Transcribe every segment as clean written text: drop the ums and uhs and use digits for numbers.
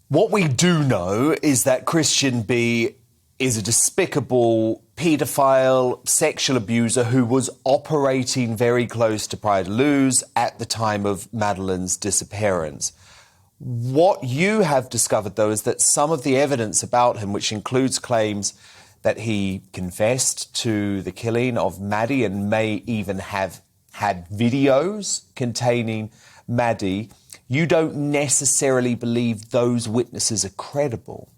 What we do know is that Christian B is a despicable paedophile, sexual abuser who was operating very close to Pride Luz at the time of Madeleine's disappearance. What you have discovered, though, is that some of the evidence about him, which includes claims that he confessed to the killing of Maddy and may even have had videos containing Maddy, you don't necessarily believe those witnesses are credible.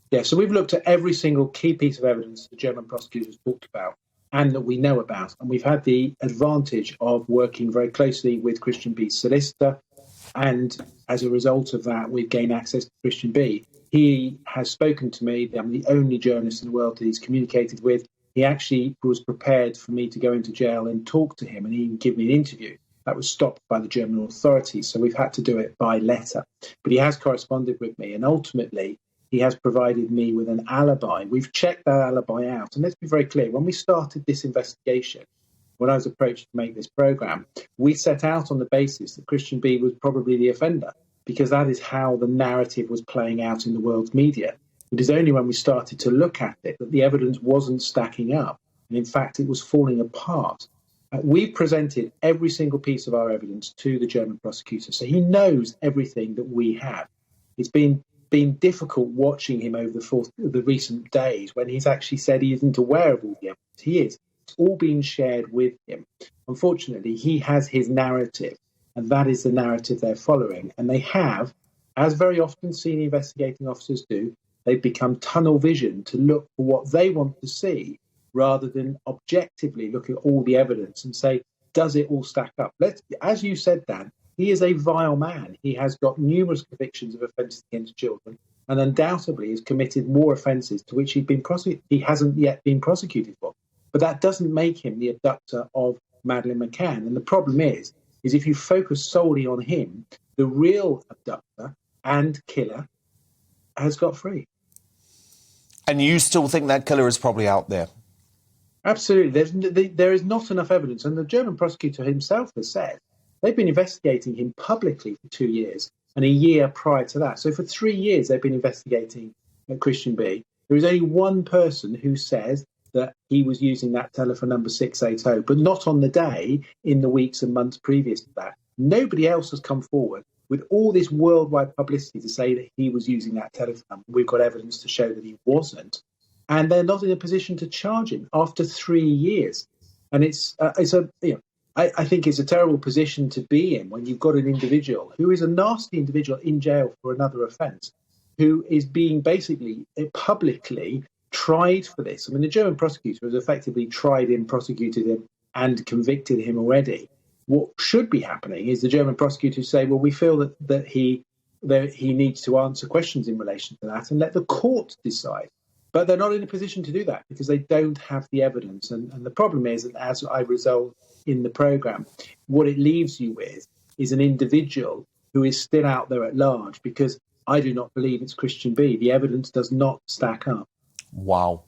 Yeah, so we've looked at every single key piece of evidence the German prosecutors talked about and that we know about. And we've had the advantage of working very closely with Christian B's solicitor. And as a result of that, we've gained access to Christian B. He has spoken to me. I'm the only journalist in the world that he's communicated with. He actually was prepared for me to go into jail and talk to him and even give me an interview. That was stopped by the German authorities. So we've had to do it by letter. But he has corresponded with me. And ultimately, he has provided me with an alibi. We've checked that alibi out. And let's be very clear. When we started this investigation, when I was approached to make this programme, we set out on the basis that Christian B was probably the offender, because that is how the narrative was playing out in the world's media. It is only when we started to look at it that the evidence wasn't stacking up. And in fact, it was falling apart. We presented every single piece of our evidence to the German prosecutor. So he knows everything that we have. It's been difficult watching him over the recent days when he's actually said he isn't aware of all the evidence. He is. It's all been shared with him. Unfortunately, he has his narrative, and that is the narrative they're following. And they have, as very often senior investigating officers do, they've become tunnel vision to look for what they want to see rather than objectively look at all the evidence and say, does it all stack up? As you said, Dan, he is a vile man. He has got numerous convictions of offences against children and undoubtedly has committed more offences to which he hasn't yet been prosecuted for. But that doesn't make him the abductor of Madeleine McCann. And the problem is if you focus solely on him, the real abductor and killer has got free. And you still think that killer is probably out there? Absolutely. There is not enough evidence. And the German prosecutor himself has said they've been investigating him publicly for 2 years and a year prior to that. So for 3 years, they've been investigating Christian B. There is only one person who says that he was using that telephone number 680, but not on the day, in the weeks and months previous to that. Nobody else has come forward with all this worldwide publicity to say that he was using that telephone number. We've got evidence to show that he wasn't. And they're not in a position to charge him after 3 years. And I think it's a terrible position to be in when you've got an individual who is a nasty individual in jail for another offence, who is being basically publicly tried for this. I mean, the German prosecutor has effectively tried him, prosecuted him, and convicted him already. What should be happening is the German prosecutors say, well, we feel that he needs to answer questions in relation to that and let the court decide. But they're not in a position to do that because they don't have the evidence. And the problem is that, as I resolved in the programme, what it leaves you with is an individual who is still out there at large, because I do not believe it's Christian B. The evidence does not stack up. Wow.